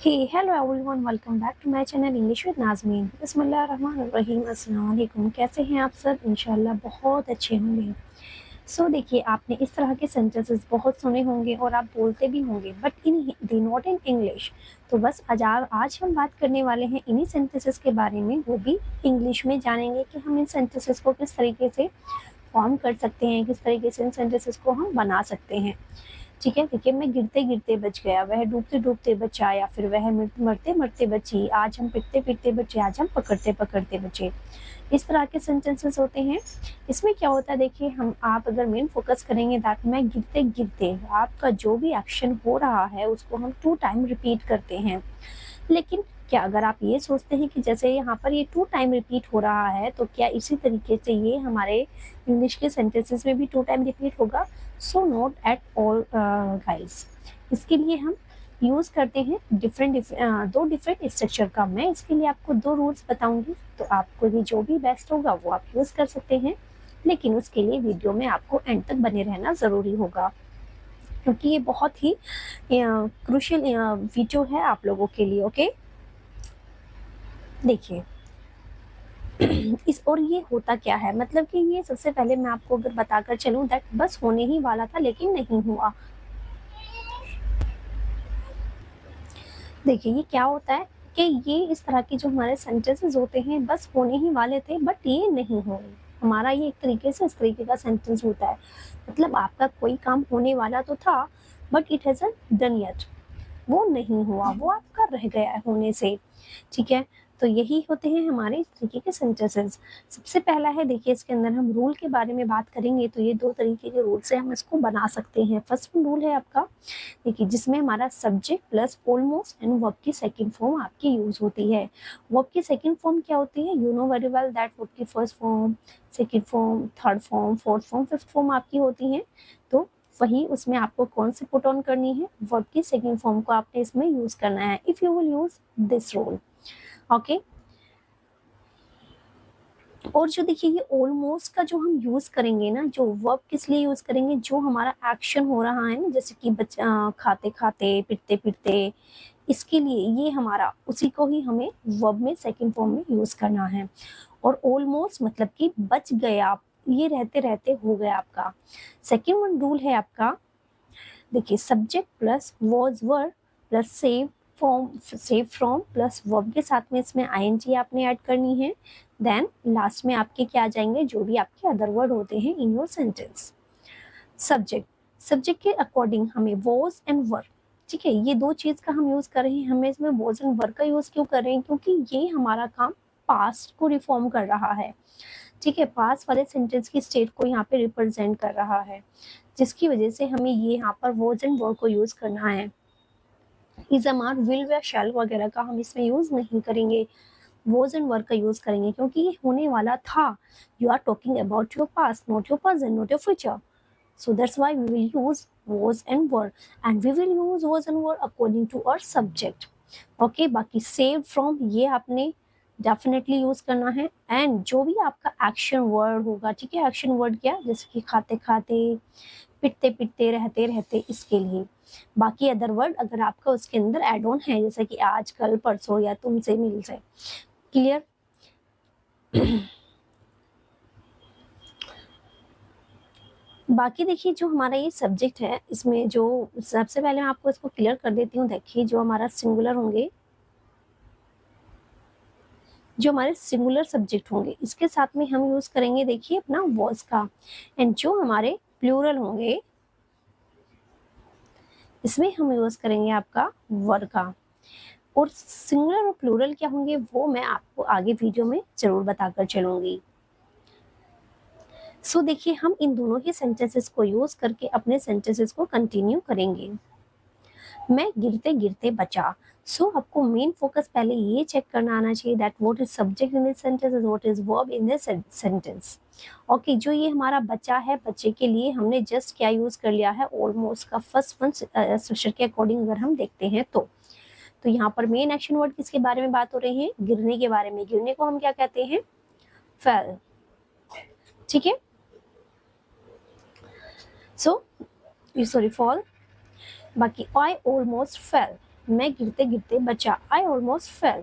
Hey, hello everyone, welcome back to my channel English with Nazmin. बिस्मिल्लाहिर्रहमानिर्रहीम, अस्सलाम वालेकुम। कैसे हैं आप सब? इंशाल्लाह बहुत अच्छे होंगे। देखिए, आपने इस तरह के सेंटेंसेस बहुत सुने होंगे और आप बोलते भी होंगे, but in Hindi, not in English. तो बस आज हम बात करने वाले हैं इन्हीं सेंटेंसेस के बारे में, वो भी इंग्लिश में। जानेंगे कि हम इन सेंटेंसेस को किस तरीके से फॉर्म कर सकते हैं, किस तरीके से इन सेंटेंसेस को हम बना सकते हैं। ठीक है, देखिए, मैं गिरते गिरते बच गया, वह डूबते डूबते बचा, या फिर वह मरते मरते बची, आज हम पिटते पिटते बचे, आज हम पकड़ते पकड़ते बचे। इस तरह के सेंटेंसेस होते हैं। इसमें क्या होता है, देखिए, आप अगर मेन फोकस करेंगे दैट मैं गिरते गिरते, आपका जो भी एक्शन हो रहा है उसको हम 2 टाइम रिपीट करते हैं। लेकिन क्या अगर आप ये सोचते हैं कि जैसे यहाँ पर ये 2 टाइम रिपीट हो रहा है, तो क्या इसी तरीके से ये हमारे इंग्लिश के सेंटेंसेस में भी 2 टाइम रिपीट होगा? So not at all guys. इसके लिए हम यूज़ करते हैं दो डिफरेंट स्ट्रक्चर का। मैं इसके लिए आपको 2 रूल्स बताऊंगी, तो आपको भी जो भी बेस्ट होगा वो आप यूज़ कर सकते हैं। लेकिन उसके लिए वीडियो में आपको एंड तक बने रहना ज़रूरी होगा, क्योंकि ये बहुत ही क्रूशियल वीडियो है आप लोगों के लिए। ओके, देखिए, इस और ये होता क्या है, मतलब कि ये सबसे पहले मैं आपको अगर बताकर चलूं दैट बस होने ही वाला था लेकिन नहीं हुआ। देखिए, ये क्या होता है कि ये इस तरह के जो हमारे सेंटेंसेस होते हैं बस होने ही वाले थे बट ये नहीं हुए। हमारा ये एक तरीके से इस तरीके का सेंटेंस होता है, मतलब आपका कोई काम होने वाला तो था but it hasn't done yet, वो नहीं हुआ, वो आपका रह गया है होने से। ठीक है, तो यही होते हैं हमारे इस तरीके के सेंटेंसेस। सबसे पहला है, देखिए, इसके अंदर हम रूल के बारे में बात करेंगे, तो ये 2 तरीके के रूल से हम इसको बना सकते हैं। फर्स्ट रूल है आपका, देखिए, जिसमें हमारा subject plus almost and verb की सेकंड फॉर्म आपकी यूज होती है। वर्ब की सेकंड फॉर्म क्या होती है? You know very well that verb की first form, second form, third form, fourth form, fifth form आपकी होती है। तो वही उसमें आपको कौन सी पुट ऑन करनी है? वर्ब की सेकंड फॉर्म को आपने इसमें यूज करना है, if you will use this rule. Okay, और जो देखिए ये ऑलमोस्ट का जो हम यूज करेंगे ना, जो वर्ब किस लिए यूज करेंगे? जो हमारा एक्शन हो रहा है ना, जैसे कि खाते खाते, पिटते पिटते, इसके लिए ये हमारा उसी को ही हमें वर्ब में सेकंड फॉर्म में यूज करना है। और ऑलमोस्ट मतलब कि बच गया, ये रहते रहते हो गया आपका। सेकंड वन रूल है आपका, देखिए, subject plus was were plus save from plus verb के साथ में इसमें आईएनजी आपने ऐड करनी है। देन लास्ट में आपके क्या आ जाएंगे? जो भी आपके अदर वर्ड होते हैं in your sentence. Subject, subject के अकॉर्डिंग हमें वॉज एंड वर, ठीक है, ये 2 चीज का हम यूज कर रहे हैं। हमें इसमें वॉज एंड वर का यूज क्यों कर रहे हैं? क्योंकि ये हमारा काम पास्ट को रिफॉर्म कर रहा है। ठीक है, पास्ट वाले सेंटेंस की स्टेट को यहाँ पे रिप्रेजेंट कर रहा है, जिसकी वजह से हमें ये यहाँ पर वॉज एंड वर को यूज करना है। इज अमार, विल या शैल वगैरह का हम इसमें यूज नहीं करेंगे, वॉज एंड वर का यूज करेंगे, क्योंकि ये होने वाला था। You are talking about your past, not your present, not your future. So that's why we will use was and were, and we will use was and were according to our subject. Okay, बाकी saved from ये आपने definitely use करना है। And जो भी आपका action word होगा, ठीक है, एक्शन वर्ड क्या, जैसे कि खाते खाते, पिटते पिटते, रहते रहते, इसके लिए। बाकी अदर वर्ड अगर आपका उसके अंदर एड ऑन है, जैसे कि आज, कल, परसों, या तुमसे, मिल जाए। क्लियर? बाकी देखिए, जो हमारा ये सब्जेक्ट है, इसमें जो सबसे पहले मैं आपको इसको क्लियर कर देती हूँ। देखिए, जो हमारा सिंगुलर होंगे, जो हमारे सिंगुलर सब्जेक्ट होंगे, इसके साथ में हम यूज करेंगे, देखिए, अपना वॉज का। एंड जो हमारे प्लूरल होंगे, इसमें हम यूज करेंगे आपका वर का। और सिंगुलर और प्लूरल क्या होंगे वो मैं आपको आगे वीडियो में जरूर बताकर चलूंगी। देखिए, हम इन दोनों ही सेंटेंसेस को यूज करके अपने सेंटेंसेस को कंटिन्यू करेंगे। मैं गिरते गिरते बचा। आपको मेन फोकस पहले ये चेक करना आना चाहिए that what is subject in this sentence, what is verb in this sentence. Okay, जो ये हमारा बच्चा है, बच्चे के लिए हमने जस्ट क्या यूज कर लिया है? ऑलमोस्ट का फर्स्ट वन स्ट्रक्चर के अकॉर्डिंग अगर हम देखते हैं तो यहाँ पर मेन एक्शन वर्ड किसके बारे में बात हो रही है? गिरने के बारे में। गिरने को हम क्या कहते हैं? फेल। ठीक है, सो सॉरी, फॉल। बाकी आई ऑलमोस्ट फेल, मैं गिरते गिरते बचा, I almost fail.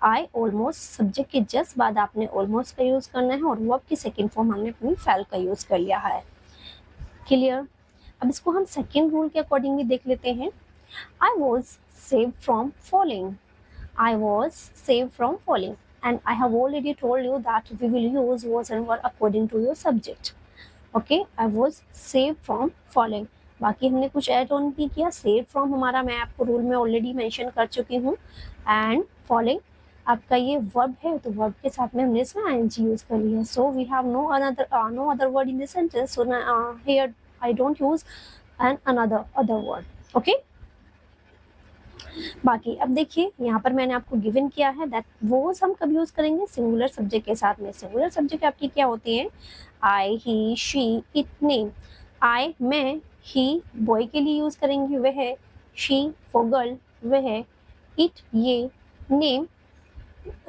I almost subject के जस्ट बाद आपने ऑलमोस्ट का यूज करना है और वर्ब की सेकेंड फॉर्म हमने अपनी फेल का यूज कर लिया है। क्लियर? अब इसको हम सेकेंड रूल के अकॉर्डिंग भी देख लेते हैं। I was saved from falling. I was saved from falling. And I have already told you that we will use was and were according to your subject. Okay, I was saved from falling. बाकी हमने कुछ add on नहीं किया। saved from हमारा मैं आपको rule में already mention कर चुकी हूँ। एंड falling आपका ये वर्ब है, तो वर्ब के साथ में हमने इसमें ing यूज कर लिया। So we have no other word in this sentence. So here I don't use another word. Okay. बाकी अब देखिए यहाँ पर मैंने आपको गिवन किया है दैट वोज हम कब यूज करेंगे, सिंगुलर सब्जेक्ट के साथ में। सिंगुलर सब्जेक्ट आपकी क्या होती है, आई, ही, शी, इट, नेम। आई मैं, ही बॉय के लिए यूज करेंगे वह, शी फॉर गर्ल वह, इट ये, नेम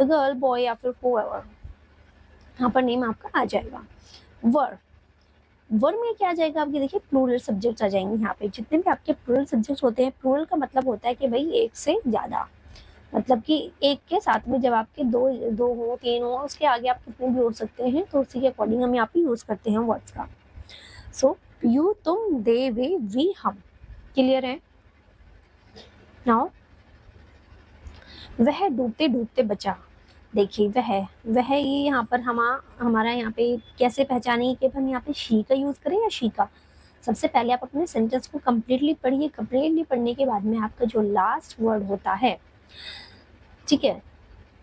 गर्ल बॉय या फिर whoever, यहाँ पर नेम आपका आ जाएगा। वर्ब, वर्ब में क्या आ जाएगा आपके, देखिए प्लूरल सब्जेक्ट्स आ जाएंगे। यहाँ पे जितने भी आपके प्लूरल सब्जेक्ट्स होते हैं, प्लूरल का मतलब होता है कि भाई एक से ज्यादा, मतलब कि एक के साथ में जब आपके दो हो, तीन हो, उसके आगे आप कितने भी हो सकते हैं, तो उसी के अकॉर्डिंग हम यहाँ पे यूज करते हैं वर्ड्स का। सो यू, तुम, दे, वे, वी, हम। क्लियर है? नाउ वह डूबते डूबते बचा। देखिए वह ये यहाँ पर हमारा यहाँ पे कैसे पहचानिए कि हम यहाँ पे शी का यूज करें या शी का। सबसे पहले आप अपने सेंटेंस को कंप्लीटली पढ़िए। कंप्लीटली पढ़ने के बाद में आपका जो लास्ट वर्ड होता है, ठीक है,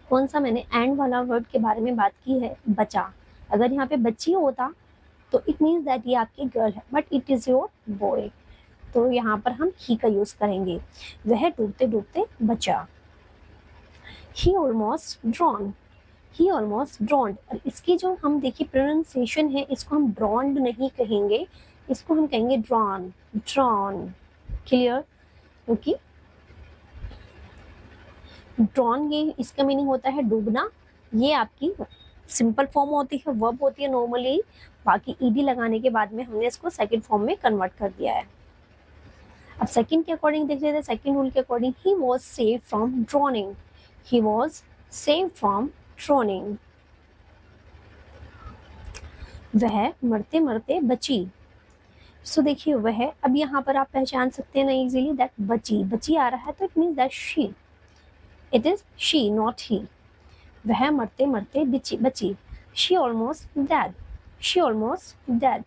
कौन सा, मैंने एंड वाला वर्ड के बारे में बात की है, बचा। अगर यहाँ पे बच्ची होता तो इट मीन्स दैट ये आपकी गर्ल है, but it is your boy, तो यहाँ पर हम ही का यूज करेंगे। वह डूबते डूबते बचा। He almost drowned. He almost drowned. और इसकी जो हम देखिए प्रोनाउंसिएशन है, इसको हम drowned नहीं कहेंगे, इसको हम कहेंगे drawn, drawn. क्लियर? क्योंकि drawn ये इसका मीनिंग होता है डूबना। ये आपकी सिंपल फॉर्म होती है, वर्ब होती है नॉर्मली। बाकी ईडी लगाने के बाद में हमने इसको सेकंड फॉर्म में कन्वर्ट कर दिया है। अब सेकंड के अकॉर्डिंग देख लेते हैं। सेकंड रूल के according, he was saved from drowning. He was saved from drowning. वह मरते मरते बची। सो देखिए वह, अब यहाँ पर आप पहचान सकते हैं ना इजीली दैट बची आ रहा है, तो it means that she, it is she not ही। वह मरते मरते बची। She almost dead, she almost dead.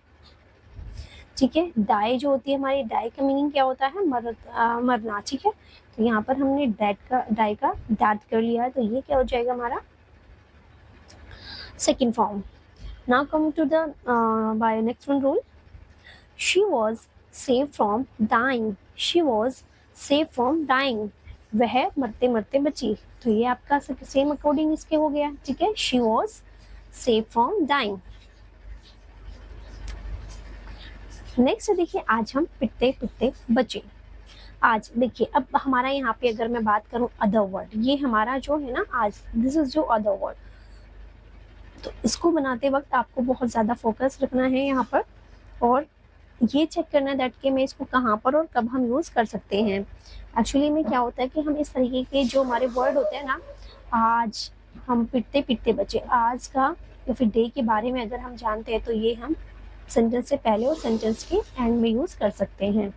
ठीक है, डाई जो होती है हमारी, डाई का मीनिंग क्या होता है, मरना। ठीक है, तो यहाँ पर हमने डाई का डेड कर लिया है, तो ये क्या हो जाएगा हमारा second form. Now come to the by next one rule, she was save from dying. She was save from dying. वह मरते मरते बची, तो ये आपका सेम अकॉर्डिंग इसके हो गया। ठीक है, she was save from dying. Next देखिए, आज हम पिटते पिटते बचे। आज देखिए, अब हमारा यहाँ पे अगर मैं बात करूँ अदर वर्ड, ये हमारा जो है ना आज, दिस इज जो अदर वर्ड, तो इसको बनाते वक्त आपको बहुत ज़्यादा फोकस रखना है यहाँ पर, और ये चेक करना है दैट कि मैं इसको कहाँ पर और कब हम यूज़ कर सकते हैं। एक्चुअली में क्या होता है कि हम इस तरीके के जो हमारे वर्ड होते हैं ना, आज हम पिटते पिटते बचे, आज का या फिर डे के बारे में अगर हम जानते हैं, तो ये हम सेंटेंस से पहले और सेंटेंस के एंड में यूज कर सकते हैं।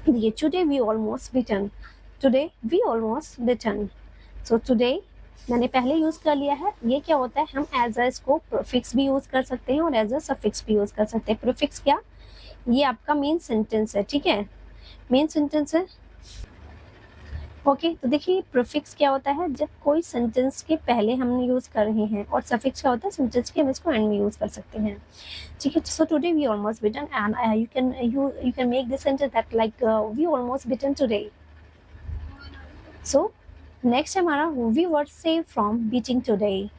ये today we almost bitten, today we almost bitten. So today मैंने पहले यूज कर लिया है। ये क्या होता है, हम एज अ इसको प्रीफिक्स भी यूज कर सकते हैं और एज अ सफिक्स भी यूज कर सकते हैं। प्रीफिक्स क्या, ये आपका मेन सेंटेंस है। ठीक है, मेन सेंटेंस है। ओके, तो देखिए प्रीफिक्स क्या होता है, जब कोई सेंटेंस के पहले हम यूज कर रहे हैं, और सफिक्स क्या होता है, सेंटेंस के हम इसको एंड में यूज कर सकते हैं। ठीक है, so today we almost bitten, and you can make this sentence that like we almost bitten today. So next हमारा we were saved from beating today.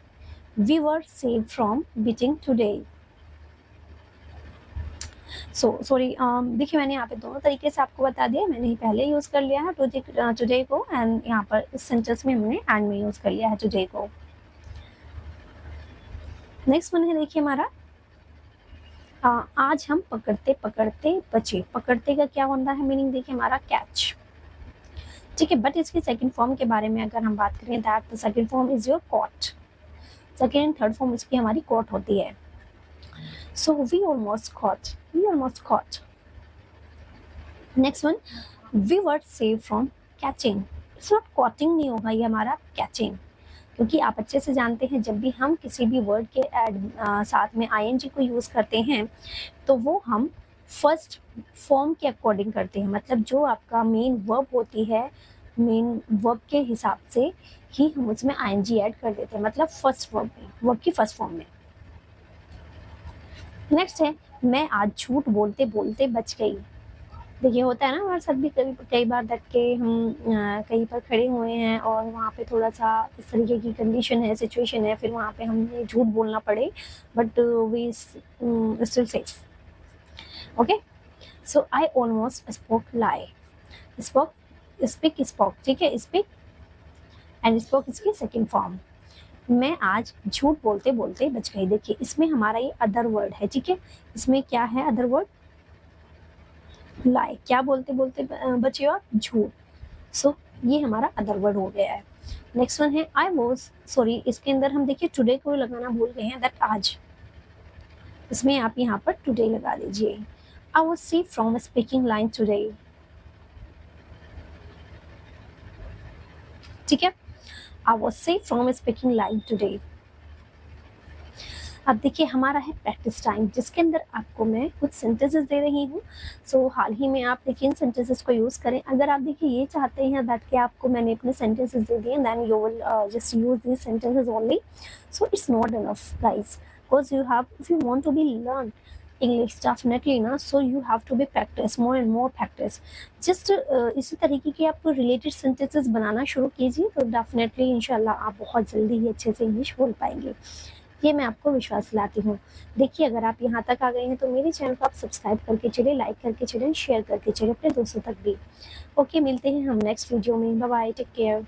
We were saved from beating today. Sorry, देखिए मैंने यहाँ पे दोनों तरीके से आपको बता दिया। मैंने पहले यूज कर लिया है टुडे को, एंड यहाँ पर इस सेंटेंस में हमने एंड में यूज कर लिया है टुडे को। नेक्स्ट वन है देखिए हमारा, आज हम पकड़ते पकड़ते बचे। पकड़ते का क्या होता है मीनिंग, देखिए हमारा कैच। ठीक है। बट इसकी सेकंड फॉर्म के बारे में अगर हम बात करें, that the second form is your caught. Second and third form इसकी हमारी कॉट होती है। So we almost caught, we almost caught. Next one, we were save from catching. It's not caughting नहीं होगा, ये हमारा कैचिंग, क्योंकि आप अच्छे से जानते हैं जब भी हम किसी भी वर्ड के साथ में आईएनजी को यूज़ करते हैं तो वो हम फर्स्ट फॉर्म के अकॉर्डिंग करते हैं, मतलब जो आपका मेन वर्ब होती है, मेन वर्ब के हिसाब से ही हम उसमें आईएनजी ऐड कर देते हैं, मतलब फर्स्ट वर्ब में, वर्ब की फर्स्ट फॉर्म में। नेक्स्ट है, मैं आज झूठ बोलते बोलते बच गई। देखिए होता है ना हमारे साथ भी कई बार देख के हम कहीं पर खड़े हुए हैं और वहाँ पे थोड़ा सा इस तरीके की कंडीशन है, सिचुएशन है, फिर वहाँ पे हमें झूठ बोलना पड़े, but we still safe. Okay, so I almost spoke lie. Spoke, speak, spoke, ठीक है, स्पीक एंड स्पोक इसकी सेकेंड फॉर्म। मैं आज झूठ बोलते बोलते बच गई। देखिए इसमें हमारा ये अदर वर्ड है, ठीक है, इसमें क्या है अदर वर्ड, लाई, क्या बोलते बोलते बचे हो आप, झूठ। सो ये हमारा अदर वर्ड हो गया है। नेक्स्ट वन है आई वॉज सॉरी। इसके अंदर हम देखिए टुडे को लगाना भूल गए हैं, दैट आज, इसमें आप यहाँ पर टुडे लगा लीजिए। I was safe from speaking line today, ठीक है, I was safe from speaking line today. अब देखिए हमारा है प्रैक्टिस टाइम, जिसके अंदर आपको मैं कुछ सेंटेंसेस दे रही हूँ। सो हाल ही में आप देखिए इन सेंटेंसेस को यूज़ करें। अगर आप देखिए ये चाहते हैं दैट कि आपको मैंने अपने सेंटेंसेस दे दिए, then you will just use these sentences only. So it's not enough guys, because you have, if you want to be learn English definitely ना, so you have to be practice more and more practice. Just इसी तरीके के आप related sentences बनाना शुरू कीजिए, तो definitely इंशाल्लाह आप बहुत जल्दी ही अच्छे से इंग्लिश बोल पाएंगे, ये मैं आपको विश्वास दिलाती हूँ। देखिए अगर आप यहाँ तक आ गए हैं तो मेरे चैनल को आप सब्सक्राइब करके चलिए, लाइक करके चलिए, शेयर करके चलिए अपने दोस्तों तक भी। ओके, मिलते हैं हम नेक्स्ट वीडियो में। Bye bye, take care.